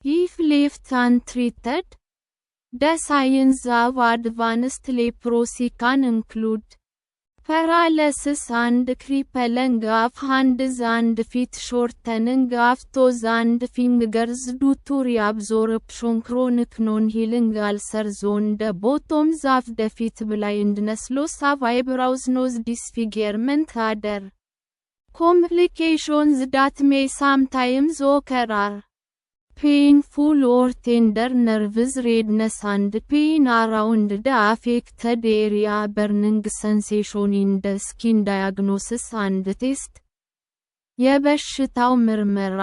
If left untreated, the signs of advanced leprosy can include paralysis and crippling of hands and feet, shortening of toes and fingers due to reabsorption, chronic non-healing ulcers on the bottoms of the feet, blindness, loss of eyebrows, nose disfigurement. Other complications that may sometimes occur are painful or tender nerves, redness and pain around the affected area, burning sensation in the skin. Diagnosis and test የበሽታው ምርመራ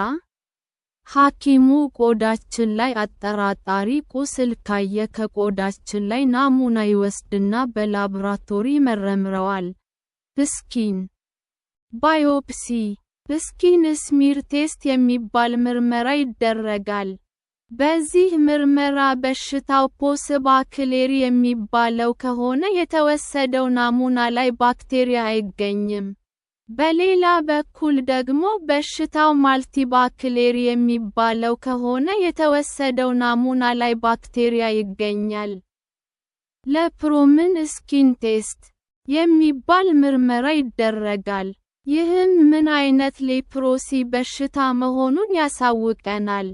ሐኪሙ ቆዳችን ላይ አጠራጣሪ ቁስል ካየ ከቆዳችን ላይ ናሙና ይወስድና በላቦራቶሪ ይመረምረዋል። ስኪን ባዮፕሲ ስኪን ስሚር ቴስት የሚባል ምርመራ ይደረጋል። በዚህ ምርመራ በሽታው ፖስባክሌሪ የሚባለው ከሆነ የተወሰደው ናሙና ላይ ባክቴሪያ አይገኝም። በሌላ በኩል ደግሞ በሽታው ማልቲባክሌሪ የሚባለው ከሆነ የተወሰደው ናሙና ላይ ባክቴሪያ ይገኛል። ለፕሮምን ስኪን ቴስት የሚባል ምርመራ ይደረጋል። ይህም ምን አይነት ሌፕሮሲ በሽታ መሆኑን ያሳውቀናል።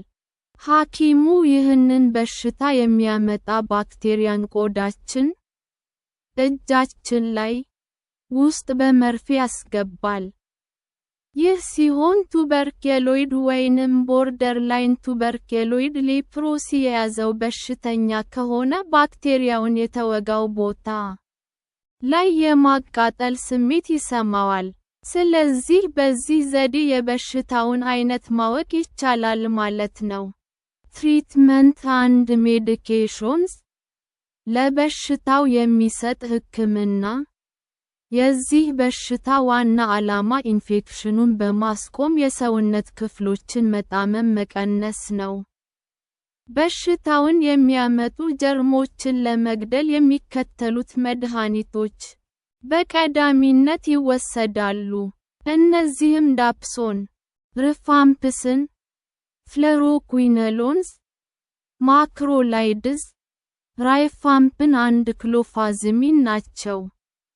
ሐኪሙ ይህንን በሽታ የሚያመጣ ባክቴሪያን ቆዳችን፣ እጃችን ላይ ውስጥ በመርፌ ያስገባል። ይህ ሲሆን ቱበርኬሎይድ ወይንም ቦርደርላይን ቱበርኬሎይድ ሌፕሮሲ የያዘው በሽተኛ ከሆነ ባክቴሪያውን የተወጋው ቦታ ላይ የማቃጠል ስሜት ይሰማዋል። ስለዚህ በዚህ ዘዴ የበሽታውን አይነት ማወቅ ይቻላል ማለት ነው። ትሪትመንት አንድ ሜዲኬሽንስ ለበሽታው የሚሰጥ ሕክምና የዚህ በሽታ ዋና ዓላማ ኢንፌክሽኑን በማስቆም የሰውነት ክፍሎችን መጣመም መቀነስ ነው። በሽታውን የሚያመጡ ጀርሞችን ለመግደል የሚከተሉት መድኃኒቶች በቀዳሚነት ይወሰዳሉ። እነዚህም ዳፕሶን፣ ሪፋምፕስን፣ ፍሎሮኩዊኖሎንስ፣ ማክሮላይድስ፣ ራይፋምፕን አንድ ክሎፋዝሚን ናቸው።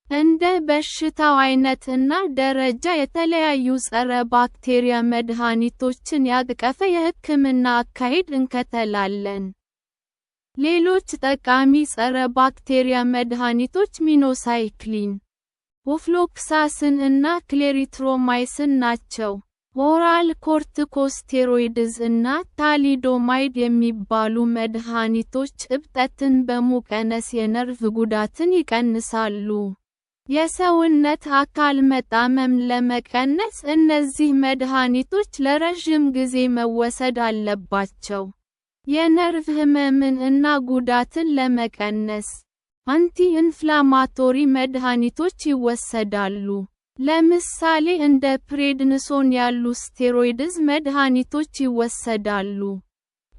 እንደ በሽታው አይነት እና ደረጃ የተለያዩ ጸረ ባክቴሪያ መድኃኒቶችን ያቀፈ የሕክምና አካሄድ እንከተላለን። ሌሎች ጠቃሚ ጸረ ባክቴሪያ መድኃኒቶች ሚኖሳይክሊን፣ ኦፍሎክሳሲን እና ክሌሪትሮማይሲን ናቸው። ኦራል ኮርቲኮስቴሮይድስ እና ታሊዶማይድ የሚባሉ መድኃኒቶች እብጠትን በመቀነስ የነርቭ ጉዳትን ይቀንሳሉ። የሰውነት አካል መጣመም ለመቀነስ እነዚህ መድኃኒቶች ለረጅም ጊዜ መወሰድ አለባቸው። የነርቭ ህመምን እና ጉዳትን ለመቀነስ አንቲ ኢንፍላማቶሪ መድኃኒቶች ይወሰዳሉ። ለምሳሌ እንደ ፕሬድኒሶን ያሉ ስቴሮይድስ መድኃኒቶች ይወሰዳሉ።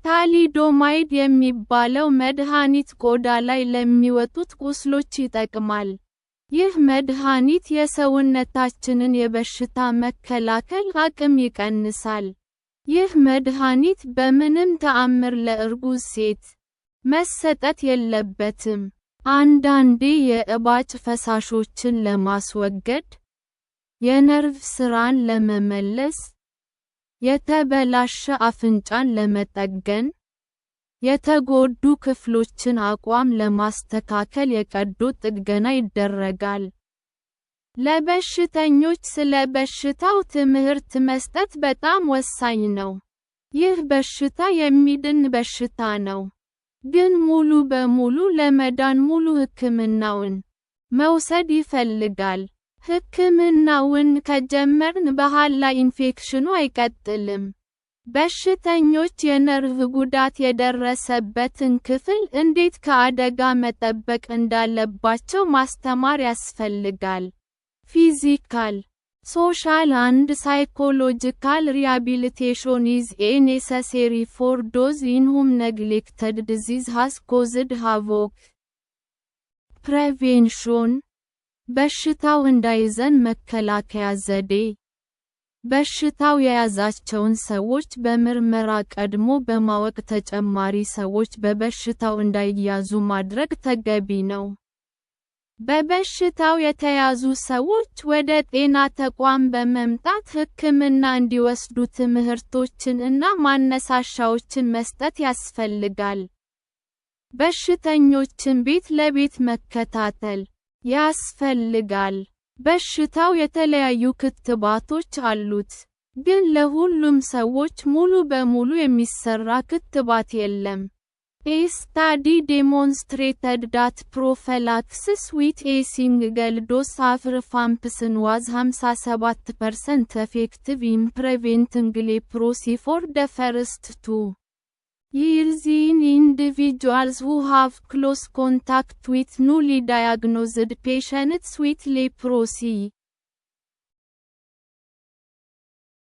ታሊዶማይድ የሚባለው መድኃኒት ቆዳ ላይ ለሚወጡት ቁስሎች ይጠቅማል። ይህ መድኃኒት የሰውነታችንን የበሽታ መከላከል አቅም ይቀንሳል። ይህ መድኃኒት በምንም ተአምር ለእርጉዝ ሴት መሰጠት የለበትም። አንዳንዴ የእባጭ ፈሳሾችን ለማስወገድ፣ የነርቭ ስራን ለመመለስ፣ የተበላሸ አፍንጫን ለመጠገን፣ የተጎዱ ክፍሎችን አቋም ለማስተካከል የቀዶ ጥገና ይደረጋል። ለበሽተኞች ስለ በሽታው ትምህርት መስጠት በጣም ወሳኝ ነው። ይህ በሽታ የሚድን በሽታ ነው፣ ግን ሙሉ በሙሉ ለመዳን ሙሉ ሕክምናውን መውሰድ ይፈልጋል። ሕክምናውን ከጀመርን በኋላ ኢንፌክሽኑ አይቀጥልም። በሽተኞች የነርቭ ጉዳት የደረሰበትን ክፍል እንዴት ከአደጋ መጠበቅ እንዳለባቸው ማስተማር ያስፈልጋል። ፊዚካል፣ ሶሻል and psychological rehabilitation is a necessary for those in whom neglected disease has caused havoc. ፕሬቬንሽን፣ በሽታው እንዳይዘን መከላከያ ዘዴ በሽታው የያዛቸውን ሰዎች በምርመራ ቀድሞ በማወቅ ተጨማሪ ሰዎች በበሽታው እንዳይያዙ ማድረግ ተገቢ ነው። በበሽታው የተያዙ ሰዎች ወደ ጤና ተቋም በመምጣት ሕክምና እንዲወስዱ ትምህርቶችን እና ማነሳሻዎችን መስጠት ያስፈልጋል። በሽተኞችን ቤት ለቤት መከታተል ያስፈልጋል። በሽታው የተለያዩ ክትባቶች አሉት፣ ግን ለሁሉም ሰዎች ሙሉ በሙሉ የሚሰራ ክትባት የለም። A study demonstrated that prophylaxis with a single dose of rifampicin was 57% effective in preventing leprosy for the first 2 years in individuals who have close contact with newly diagnosed patients with leprosy.